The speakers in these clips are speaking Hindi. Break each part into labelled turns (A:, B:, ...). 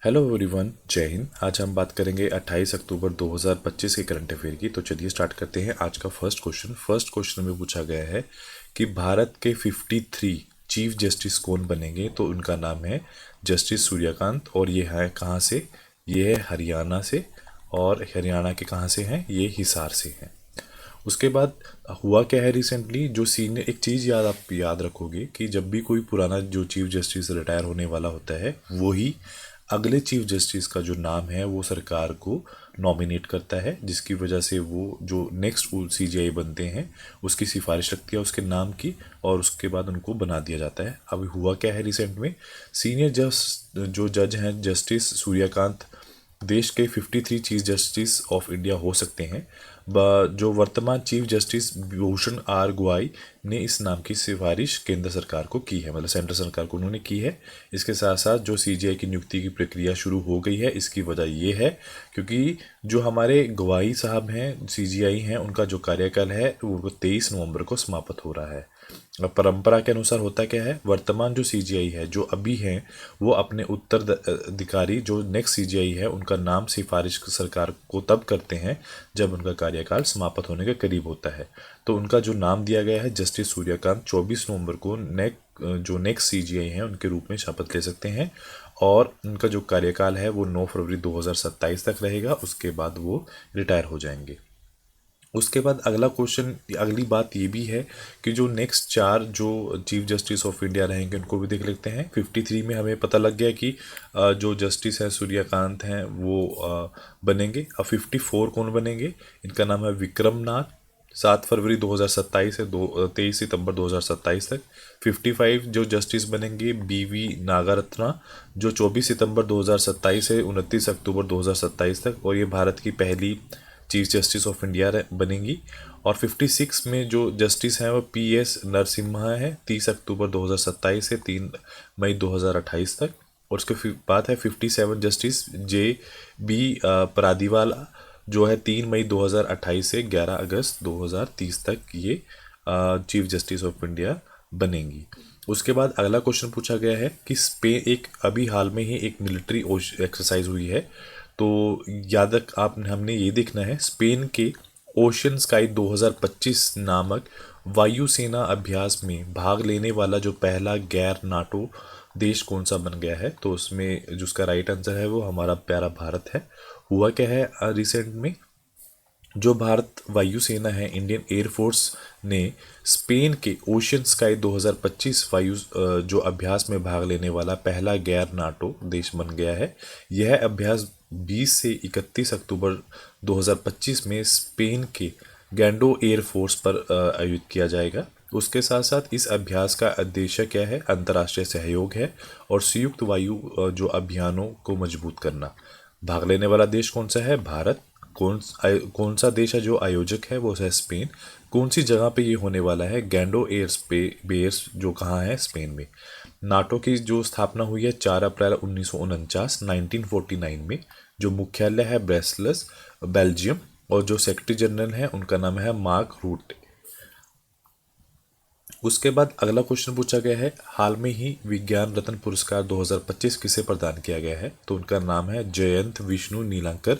A: हेलो एवरीवन, जय हिंद। आज हम बात करेंगे 28 अक्टूबर 2025 के करंट अफेयर की। तो चलिए स्टार्ट करते हैं आज का फर्स्ट क्वेश्चन में पूछा गया है कि भारत के 53 चीफ जस्टिस कौन बनेंगे। तो उनका नाम है जस्टिस सूर्यकांत, और ये है कहाँ से? ये है हरियाणा से। और हरियाणा के कहाँ से हैं? ये हिसार से हैं। उसके बाद हुआ क्या है रिसेंटली, जो सीनियर एक चीज़ आप याद रखोगे कि जब भी कोई पुराना जो चीफ जस्टिस रिटायर होने वाला होता है, वही अगले चीफ जस्टिस का जो नाम है वो सरकार को नॉमिनेट करता है, जिसकी वजह से वो जो नेक्स्ट सीजीआई बनते हैं उसकी सिफारिश रखती है उसके नाम की, और उसके बाद उनको बना दिया जाता है। अभी हुआ क्या है रिसेंट में, सीनियर जो जज हैं जस्टिस सूर्यकांत देश के 53 चीफ जस्टिस ऑफ इंडिया हो सकते हैं। जो वर्तमान चीफ जस्टिस भूषण आर गवाई ने इस नाम की सिफारिश केंद्र सरकार को की है, मतलब सेंट्रल सरकार को उन्होंने की है। इसके साथ साथ जो सीजीआई की नियुक्ति की प्रक्रिया शुरू हो गई है, इसकी वजह ये है क्योंकि जो हमारे गवाई साहब हैं, सीजीआई हैं, उनका जो कार्यकाल है वो 23 नवंबर को समाप्त हो रहा है। परंपरा के अनुसार होता क्या है, वर्तमान जो सीजीआई है जो अभी हैं वो अपने उत्तराधिकारी जो नेक्स्ट सीजीआई है उनका नाम सिफारिश सरकार को तब करते हैं जब उनका कार्यकाल समाप्त होने के करीब होता है। तो उनका जो नाम दिया गया है जस्टिस सूर्यकांत 24 नवंबर को जो नेक्स्ट सीजीआई हैं उनके रूप में शपथ ले सकते हैं, और उनका जो कार्यकाल है वो 9 फरवरी 2027 तक रहेगा। उसके बाद वो रिटायर हो जाएंगे। उसके बाद अगला क्वेश्चन, अगली बात ये भी है कि जो नेक्स्ट 4 जो चीफ जस्टिस ऑफ इंडिया रहेंगे उनको भी देख लेते हैं। 53 में हमें पता लग गया कि जो जस्टिस हैं सूर्यकांत हैं वो बनेंगे। अब 54 कौन बनेंगे? इनका नाम है विक्रम नाथ, 7 फरवरी 2027 से 23 सितंबर 2027 तक। 55 जो जस्टिस बनेंगे बीवी नागारत्ना, जो 24 सितंबर 2027 से 29 अक्टूबर 2027 तक, और ये भारत की पहली चीफ जस्टिस ऑफ इंडिया बनेंगी। और 56 में जो जस्टिस हैं वो पीएस नरसिम्हा है, 30 अक्टूबर 2027 से 3 मई 2028 तक। और उसके बाद है 57 जस्टिस जे बी परादीवाला, जो है 3 मई 2028 से 11 अगस्त 2030 तक ये चीफ जस्टिस ऑफ इंडिया बनेंगी। उसके बाद अगला क्वेश्चन पूछा गया है कि स्पेन, एक अभी हाल में ही एक मिलिट्री एक्सरसाइज हुई है, तो याद रख आप हमने ये देखना है स्पेन के ओशन स्काई 2025 नामक वायुसेना अभ्यास में भाग लेने वाला जो पहला गैर नाटो देश कौन सा बन गया है। तो उसमें जो उसका राइट आंसर है वो हमारा प्यारा भारत है। हुआ क्या है रिसेंट में, जो भारत वायुसेना है, इंडियन एयरफोर्स ने स्पेन के ओशन स्काई 2025 जो अभ्यास में भाग लेने वाला पहला गैर नाटो देश बन गया है। यह अभ्यास 20 से 31 अक्टूबर 2025 में स्पेन के गैंडो एयरफोर्स पर आयोजित किया जाएगा। उसके साथ साथ इस अभ्यास का उद्देश्य क्या है? अंतर्राष्ट्रीय सहयोग है और संयुक्त वायु जो अभियानों को मजबूत करना। भाग लेने वाला देश कौन सा है? भारत। कौन सा देश है जो आयोजक है? वो है स्पेन। कौन सी जगह पे ये होने वाला है? गैंडो बेस जो कहाँ है? स्पेन में। नाटो की जो स्थापना हुई है 4 अप्रैल 1949 में, जो मुख्यालय है ब्रसेल्स बेल्जियम, और जो सेक्रेटरी जनरल है उनका नाम है मार्क रूट। उसके बाद अगला क्वेश्चन पूछा गया है, हाल में ही विज्ञान रत्न पुरस्कार 2025 किसे प्रदान किया गया है? तो उनका नाम है जयंत विष्णु नीलांकर,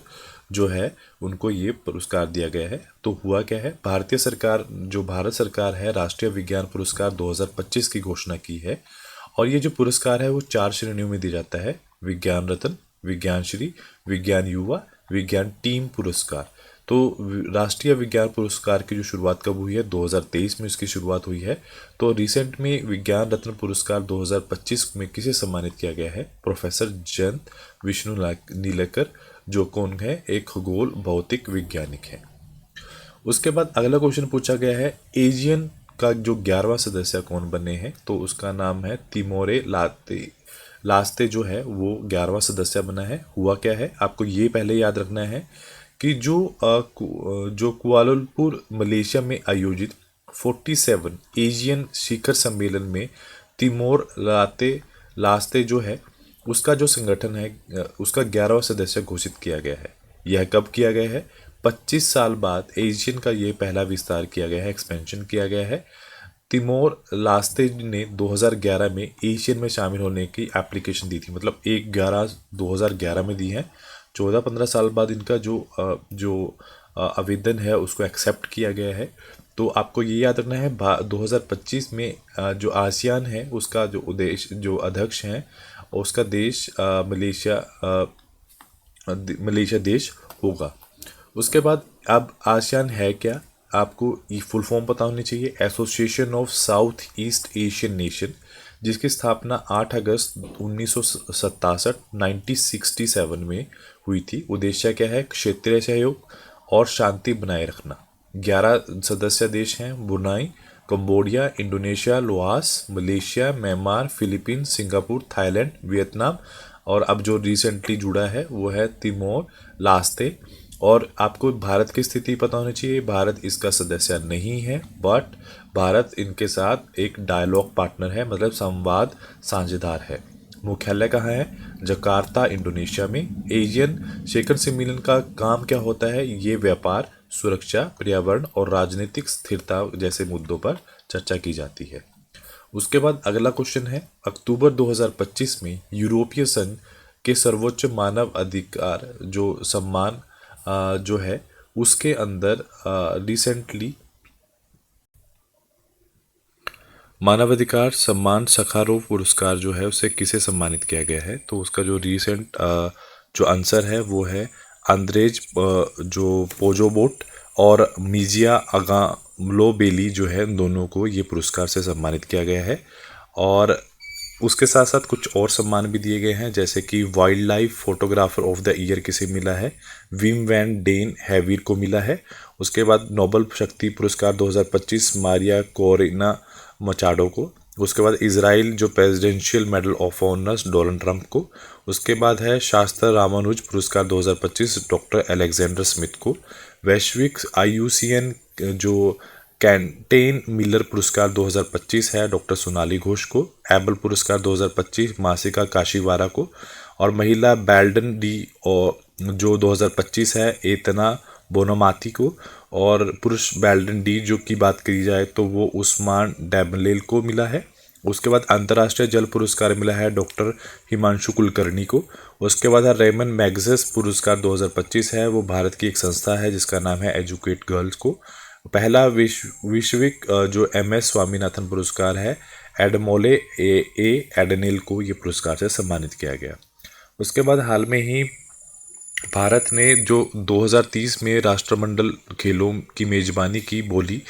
A: जो है उनको ये पुरस्कार दिया गया है। तो हुआ क्या है, भारत सरकार है राष्ट्रीय विज्ञान पुरस्कार 2025 की घोषणा की है, और ये जो पुरस्कार है वो 4 श्रेणियों में दिया जाता है: विज्ञान रत्न, विज्ञान श्री, विज्ञान युवा, विज्ञान टीम पुरस्कार। तो राष्ट्रीय विज्ञान पुरस्कार की जो शुरुआत कब हुई है? 2023 में इसकी शुरुआत हुई है। तो रिसेंट में विज्ञान रत्न पुरस्कार 2025 में किसे सम्मानित किया गया है? प्रोफेसर जयंत विष्णु नीलेकर, जो कौन है? एक खगोल भौतिक वैज्ञानिक है। उसके बाद अगला क्वेश्चन पूछा गया है, एजियन का जो 11वां सदस्य कौन बने हैं? तो उसका नाम है तिमोरे लास्ते, जो है वो 11वां सदस्य बना है। हुआ क्या है, आपको ये पहले याद रखना है कि जो कुआलालंपुर मलेशिया में आयोजित 47 एशियन शिखर सम्मेलन में तिमोर लास्ते जो है उसका जो संगठन है उसका 11वां सदस्य घोषित किया गया है। यह कब किया गया है? 25 साल बाद एशियन का ये पहला विस्तार किया गया है, एक्सपेंशन किया गया है। तिमोर लास्ते ने 2011 में एशियन में शामिल होने की एप्लीकेशन दी थी, मतलब 1/11/2011 में दी है। 14-15 साल बाद इनका जो आवेदन है उसको एक्सेप्ट किया गया है। तो आपको ये याद रखना है 2025 में जो आसियान है उसका जो उद्देश्य जो अध्यक्ष हैं उसका देश मलेशिया देश होगा। उसके बाद अब आसियान है क्या, आपको ये फुल फॉर्म पता होनी चाहिए। Association of south east Asian nation, जिसकी स्थापना 8 अगस्त 1967 1967 में हुई थी। उद्देश्य क्या है, क्षेत्रीय सहयोग और शांति बनाए रखना। 11 सदस्य देश हैं, Brunei, Cambodia, Indonesia, Laos, Malaysia, Myanmar, Philippines, Singapore, Thailand, Vietnam और अब जो रिसेंटली जुड़ा है वो है तिमोर लास्ते। और आपको भारत की स्थिति पता होनी चाहिए, भारत इसका सदस्य नहीं है, बट भारत इनके साथ एक डायलॉग पार्टनर है, मतलब संवाद साझेदार है। मुख्यालय कहाँ है, जकार्ता, इंडोनेशिया में। एशियन शिखर सम्मेलन का काम क्या होता है, ये व्यापार, सुरक्षा, पर्यावरण और राजनीतिक स्थिरता जैसे मुद्दों पर चर्चा की जाती है। उसके बाद अगला क्वेश्चन है, अक्टूबर 2025 में यूरोपीय संघ के सर्वोच्च मानव अधिकार जो सम्मान जो है उसके अंदर रिसेंटली मानवाधिकार सम्मान सखारोव पुरस्कार जो है उसे किसे सम्मानित किया गया है। तो उसका जो रीसेंट जो आंसर है वो है अंद्रेज जो पोजोबोट और मिजिया अगालोबेली जो है, दोनों को ये पुरस्कार से सम्मानित किया गया है। और उसके साथ साथ कुछ और सम्मान भी दिए गए हैं, जैसे कि wild life photographer of the year किसे मिला है, विम वैन डेन हैविर को मिला है। उसके बाद नोबल शक्ति पुरस्कार 2025 मारिया कोरिना मचाडो को। उसके बाद इजराइल जो presidential medal of honours Donald Trump को। उसके बाद है शास्त्र रामानुज पुरस्कार 2025 डॉक्टर अलेक्जेंडर स्मिथ को। वैश्विक IUCN जो कैंटेन मिलर पुरस्कार 2025 है डॉक्टर सोनाली घोष को। एबल पुरस्कार 2025 मासिका काशीवारा को। और महिला बैल्डन डी और जो 2025 है एतना बोनामाती को। और पुरुष बैल्डन डी जो की बात करी जाए तो वो उस्मान डेबलेल को मिला है। उसके बाद अंतर्राष्ट्रीय जल पुरस्कार मिला है डॉक्टर हिमांशु कुलकर्णी को। उसके बाद है रेमन मैग्सेस पुरस्कार 2025 है, वो भारत की एक संस्था है जिसका नाम है एजुकेट गर्ल्स को। पहला विश्विक जो MS स्वामीनाथन पुरस्कार है एडमोले एडनेल को ये पुरस्कार से सम्मानित किया गया। उसके बाद हाल में ही भारत ने जो 2030 में राष्ट्रमंडल खेलों की मेजबानी की बोली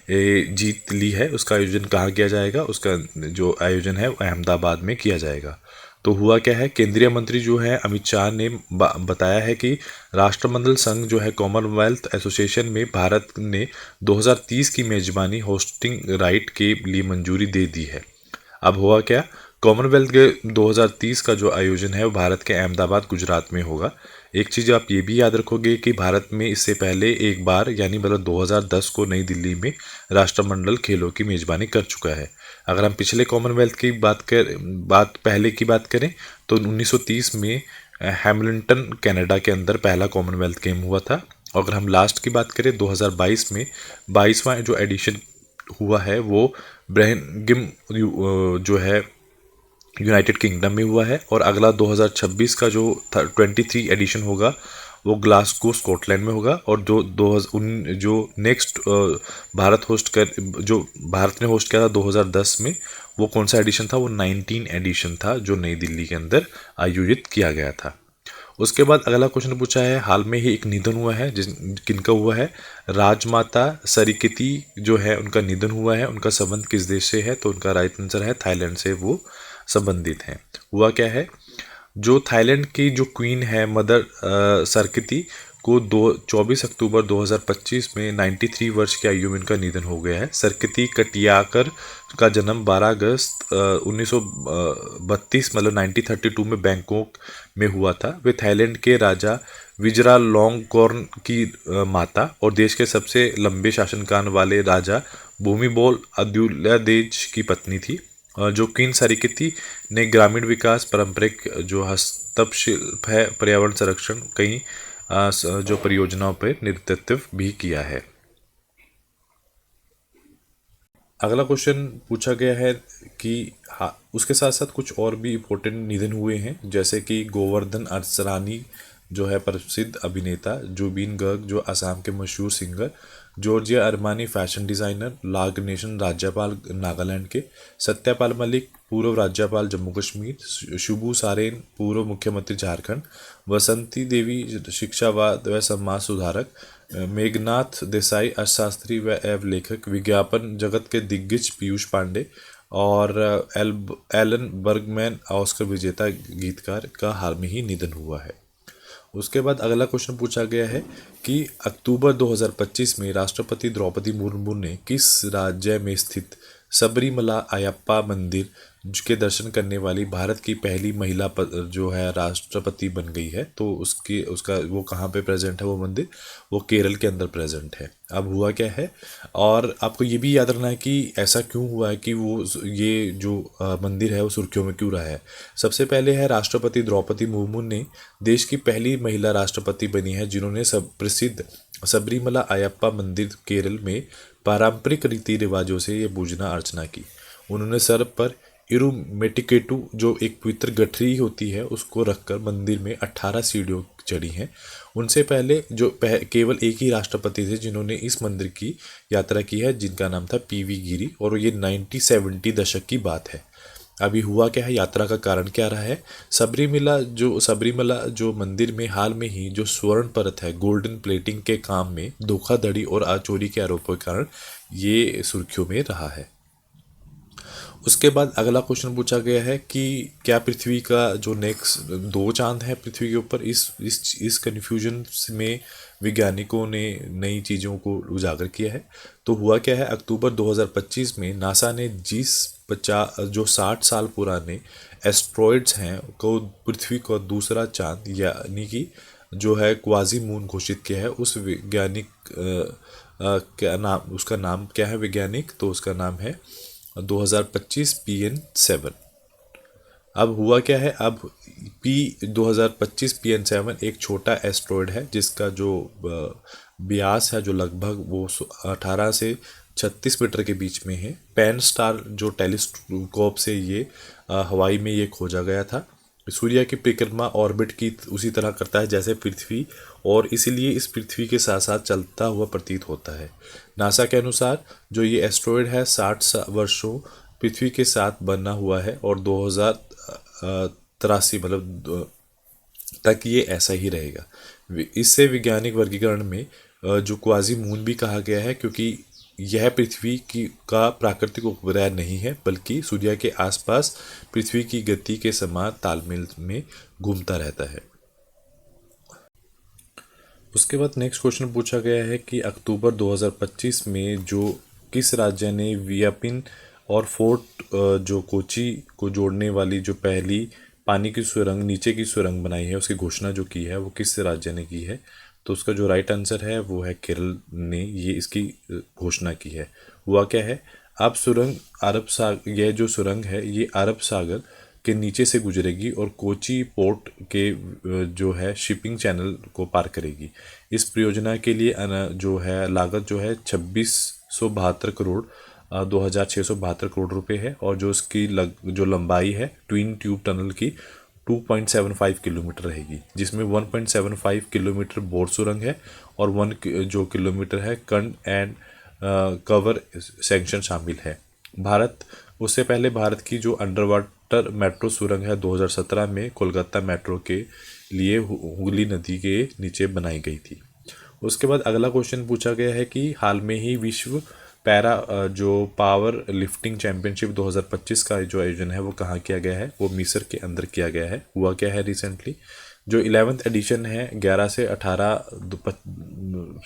A: जीत ली है। उसका आयोजन कहाँ किया जाएगा, उसका जो आयोजन है वो अहमदाबाद में किया जाएगा। तो हुआ क्या है, केंद्रीय मंत्री जो है अमित शाह ने बताया है कि राष्ट्रमंडल संघ जो है कॉमनवेल्थ एसोसिएशन में भारत ने 2030 की मेजबानी होस्टिंग राइट के लिए मंजूरी दे दी है। अब हुआ क्या, कॉमनवेल्थ के 2030 का जो आयोजन है वो भारत के अहमदाबाद गुजरात में होगा। एक चीज़ आप ये भी याद रखोगे कि भारत में इससे पहले एक बार यानी मतलब 2010 को नई दिल्ली में राष्ट्रमंडल खेलों की मेजबानी कर चुका है। अगर हम पिछले कॉमनवेल्थ की पहले की बात करें तो 1930 में हैमिल्टन कनाडा के अंदर पहला कॉमनवेल्थ गेम हुआ था। अगर हम लास्ट की बात करें 2022 में 22वां जो एडिशन हुआ है वो ब्रहनगिम जो है यूनाइटेड किंगडम में हुआ है। और अगला 2026 का जो 23 एडिशन होगा वो ग्लासगो स्कॉटलैंड में होगा। और जो नेक्स्ट भारत ने होस्ट किया था 2010 में, वो कौन सा एडिशन था, वो 19 एडिशन था जो नई दिल्ली के अंदर आयोजित किया गया था। उसके बाद अगला क्वेश्चन पूछा है, हाल में ही एक निधन हुआ है किनका हुआ है, राजमाता सरिकिति जो है उनका निधन हुआ है। उनका संबंध किस देश से है, तो उनका राइट आंसर है थाईलैंड से वो संबंधित हैं। हुआ क्या है, जो थाईलैंड की जो क्वीन है मदर सरकिति को 24 अक्टूबर 2025 में 93 वर्ष की आयु में इनका निधन हो गया है। सरकिति कटियाकर का जन्म 12 अगस्त 1932 मतलब 1932 में बैंकॉक में हुआ था। वे थाईलैंड के राजा विजरालोंगकोर्न की माता और देश के सबसे लंबे शासनकाल वाले राजा भूमिबोल अदुल्यादेज की पत्नी थी। जो क्वीन सरिकिति ने ग्रामीण विकास, पारंपरिक जो हस्तशिल्प है, पर्यावरण संरक्षण, कई जो परियोजनाओं पर नेतृत्व भी किया है। अगला क्वेश्चन पूछा गया है कि उसके साथ साथ कुछ और भी इम्पोर्टेंट निधन हुए हैं, जैसे कि गोवर्धन असरानी जो है प्रसिद्ध अभिनेता, जुबिन गर्ग जो असम के मशहूर singer, Giorgio Armani fashion designer, नागनेशन राज्यपाल नागालैंड के, सत्यपाल मलिक पूर्व राज्यपाल जम्मू कश्मीर, शुभू सोरेन पूर्व मुख्यमंत्री झारखंड, बसंती देवी शिक्षावाद व समाज सुधारक, मेघनाथ देसाई अर्थशास्त्री व एवं लेखक, विज्ञापन जगत के दिग्गज पीयूष पांडे और एलन बर्गमैन ऑस्कर विजेता गीतकार का हाल में ही निधन हुआ है। उसके बाद अगला क्वेश्चन पूछा गया है कि अक्टूबर 2025 में राष्ट्रपति द्रौपदी मुर्मू ने किस राज्य में स्थित सबरीमला अयप्पा मंदिर के दर्शन करने वाली भारत की पहली महिला जो है राष्ट्रपति बन गई है, तो उसका वो कहाँ पे प्रेजेंट है वो मंदिर, वो केरल के अंदर प्रेजेंट है। अब हुआ क्या है, और आपको ये भी याद रखना है कि ऐसा क्यों हुआ है कि वो ये जो मंदिर है वो सुर्खियों में क्यों रहा है। सबसे पहले है राष्ट्रपति द्रौपदी मुर्मू ने देश की पहली महिला राष्ट्रपति बनी है जिन्होंने सब प्रसिद्ध सबरीमला अयप्पा मंदिर केरल में पारंपरिक रीति रिवाजों से ये पूजना अर्चना की। उन्होंने सर पर इरुमेटिकेटू जो एक पवित्र गठरी होती है उसको रखकर मंदिर में 18 सीढ़ियों चढ़ी हैं। उनसे पहले जो केवल एक ही राष्ट्रपति थे जिन्होंने इस मंदिर की यात्रा की है, जिनका नाम था पीवी गिरी, और ये 1970 दशक की बात है। अभी हुआ क्या है, यात्रा का कारण क्या रहा है, सबरीमला जो मंदिर में हाल में ही जो स्वर्ण परत है गोल्डन प्लेटिंग के काम में धोखाधड़ी और चोरी के आरोपों के कारण ये सुर्खियों में रहा है। उसके बाद अगला क्वेश्चन पूछा गया है कि क्या पृथ्वी का जो नेक्स्ट 2 चांद है पृथ्वी के ऊपर, इस कन्फ्यूजन में वैज्ञानिकों ने नई चीज़ों को उजागर किया है। तो हुआ क्या है, अक्टूबर 2025 में नासा ने जिस 60 साल पुराने एस्ट्रॉयड्स हैं को पृथ्वी का दूसरा चांद यानी कि जो है क्वाजी मून घोषित किया है। उस वैज्ञानिक क्या नाम, उसका नाम क्या है वैज्ञानिक, तो उसका नाम है 2025 PN7। अब हुआ क्या है, अब 2025 PN7 एक छोटा एस्ट्रॉयड है जिसका जो व्यास है जो लगभग वो 18 से 36 मीटर के बीच में है। पैन स्टार जो टेलीस्कोप से ये हवाई में ये खोजा गया था। सूर्य की परिक्रमा ऑर्बिट की उसी तरह करता है जैसे पृथ्वी, और इसीलिए इस पृथ्वी के साथ साथ चलता हुआ प्रतीत होता है। नासा के अनुसार जो ये एस्ट्रॉयड है 60 वर्षों पृथ्वी के साथ बना हुआ है और 2083 मतलब तक ये ऐसा ही रहेगा। इससे वैज्ञानिक वर्गीकरण में जो क्वाजी मून भी कहा गया है, क्योंकि यह पृथ्वी की का प्राकृतिक उपग्रह नहीं है बल्कि सूर्य के आसपास पृथ्वी की गति के समान तालमेल में घूमता रहता है। उसके बाद नेक्स्ट क्वेश्चन पूछा गया है कि अक्टूबर 2025 में जो किस राज्य ने वियपिन और फोर्ट जो कोची को जोड़ने वाली जो पहली पानी की सुरंग नीचे की सुरंग बनाई है उसकी घोषणा जो की है वो किस राज्य ने की है, तो उसका जो राइट आंसर है वो है केरल ने ये इसकी घोषणा की है। हुआ क्या है, अब सुरंग यह जो सुरंग है ये अरब सागर के नीचे से गुजरेगी और कोची पोर्ट के जो है शिपिंग चैनल को पार करेगी। इस परियोजना के लिए जो है लागत जो है 2672 करोड़ 2672 करोड़ रुपए है, और जो इसकी जो लंबाई है ट्विन ट्यूब टनल की 2.75 किलोमीटर रहेगी, जिसमें 1.75 किलोमीटर बोर सुरंग है और 1 जो किलोमीटर है कंड एंड कवर सेक्शन शामिल है। उससे पहले भारत की जो अंडर वाटर मेट्रो सुरंग है 2017 में कोलकाता मेट्रो के लिए हुगली नदी के नीचे बनाई गई थी। उसके बाद अगला क्वेश्चन पूछा गया है कि हाल में ही विश्व पैरा जो पावर लिफ्टिंग चैंपियनशिप 2025 का जो आयोजन है वो कहाँ किया गया है, वो मिस्र के अंदर किया गया है। हुआ क्या है, रिसेंटली जो 11th एडिशन है 11 से 18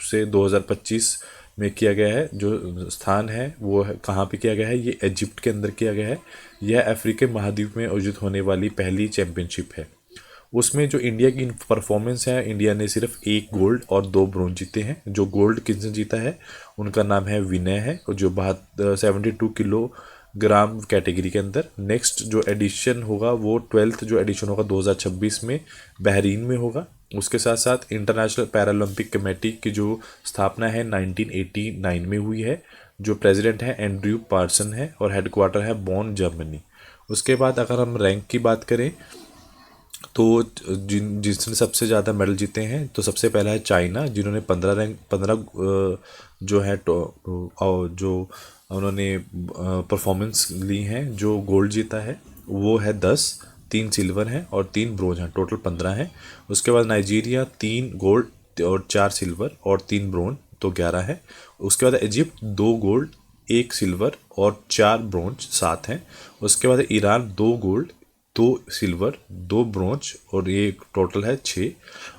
A: से 2025 में किया गया है। जो स्थान है वो कहाँ पे किया गया है, ये इजिप्ट के अंदर किया गया है। यह अफ्रीकी महाद्वीप में आयोजित होने वाली पहली चैंपियनशिप है। उसमें जो इंडिया की परफॉर्मेंस है, इंडिया ने सिर्फ 1 गोल्ड और 2 ब्रोंज जीते हैं। जो गोल्ड किसने जीता है उनका नाम है विनय है, और जो 72 किलोग्राम कैटेगरी के अंदर। नेक्स्ट जो एडिशन होगा वो 12th जो एडिशन होगा 2026 में बहरीन में होगा। उसके साथ साथ इंटरनेशनल पैरालंपिक कमेटी की जो स्थापना है 1989 में हुई है। जो प्रेसिडेंट है एंड्रयू पार्सन है और हेडक्वार्टर है बॉन, जर्मनी। उसके बाद अगर हम रैंक की बात करें तो जिसने सबसे ज़्यादा मेडल जीते हैं तो सबसे पहला है चाइना, जिन्होंने 15 जो है जो उन्होंने परफॉर्मेंस ली हैं, जो गोल्ड जीता है वो है 10, 3 सिल्वर हैं और 3 ब्रोंज हैं, टोटल 15 हैं। उसके बाद नाइजीरिया 3 गोल्ड और 4 सिल्वर और 3 ब्रोंज, तो 11 है। उसके बाद इजिप्ट 2 गोल्ड 1 सिल्वर और 4 ब्रोंज, 7 हैं। उसके बाद ईरान 2 गोल्ड 2 सिल्वर 2 ब्रोंज और ये टोटल है 6।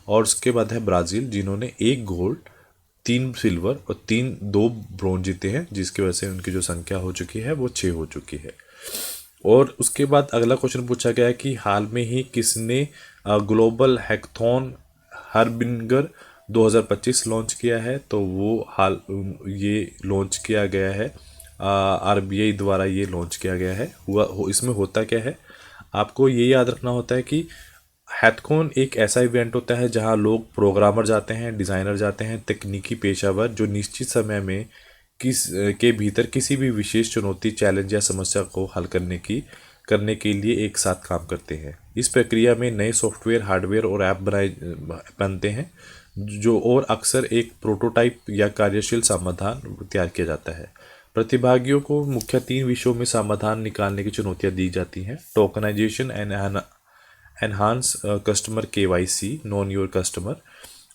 A: और उसके बाद है ब्राज़ील, जिन्होंने 1 गोल्ड 3 सिल्वर और 2 ब्रोंज जीते हैं, जिसकी वजह से उनकी जो संख्या हो चुकी है वो 6 हो चुकी है। और उसके बाद अगला क्वेश्चन पूछा गया है कि हाल में ही किसने ग्लोबल हैकथॉन हरबिंगर 2025 लॉन्च किया है। तो वो ये लॉन्च किया गया है आरबीआई द्वारा, ये लॉन्च किया गया है। इसमें होता क्या है, आपको ये याद रखना होता है कि हैथकॉन एक ऐसा इवेंट होता है जहां लोग प्रोग्रामर जाते हैं, डिज़ाइनर जाते हैं, तकनीकी पेशावर जो निश्चित समय में के भीतर किसी भी विशेष चुनौती, चैलेंज या समस्या को हल करने के लिए एक साथ काम करते हैं। इस प्रक्रिया में नए सॉफ्टवेयर, हार्डवेयर और ऐप बनते हैं जो और अक्सर एक प्रोटोटाइप या कार्यशील समाधान तैयार किया जाता है। प्रतिभागियों को मुख्य 3 विषयों में समाधान निकालने की चुनौतियां दी जाती हैं: tokenisation and enhance customer KYC, know your customer,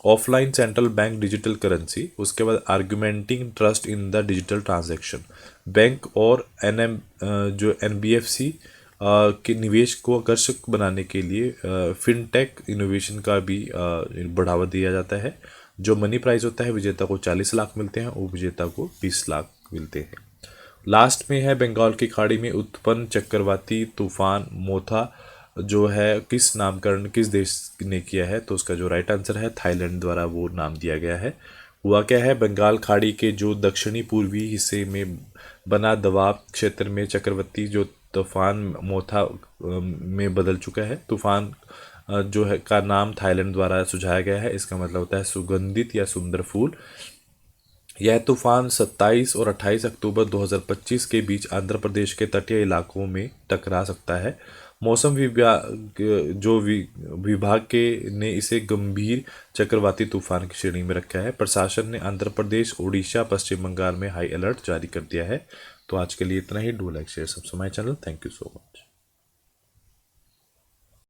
A: offline central bank digital currency. उसके बाद augmenting trust in the digital transaction, bank और जो एनबीएफसी के निवेश को आकर्षक बनाने के लिए फिनटेक इनोवेशन का भी बढ़ावा दिया जाता है। जो मनी प्राइज होता है, विजेता को 40 लाख मिलते हैं और विजेता को 20 लाख मिलते हैं। लास्ट में है बंगाल की खाड़ी में उत्पन्न चक्रवाती तूफान मोथा, जो है किस देश ने किया है। तो उसका जो राइट आंसर है, थाईलैंड द्वारा वो नाम दिया गया है। हुआ क्या है, बंगाल खाड़ी के जो दक्षिणी पूर्वी हिस्से में बना दबाव क्षेत्र में चक्रवाती जो तूफान मोथा में बदल चुका है। तूफान जो है का नाम थाईलैंड द्वारा सुझाया गया है। इसका मतलब होता है सुगंधित या सुंदर फूल। यह तूफान 27 और 28 अक्टूबर 2025 के बीच आंध्र प्रदेश के तटीय इलाकों में टकरा सकता है। मौसम विभाग के ने इसे गंभीर चक्रवाती तूफान की श्रेणी में रखा है। प्रशासन ने आंध्र प्रदेश, उड़ीसा, पश्चिम बंगाल में हाई अलर्ट जारी कर दिया है। तो आज के लिए इतना ही। Do like share subscribe my channel. Thank you so much.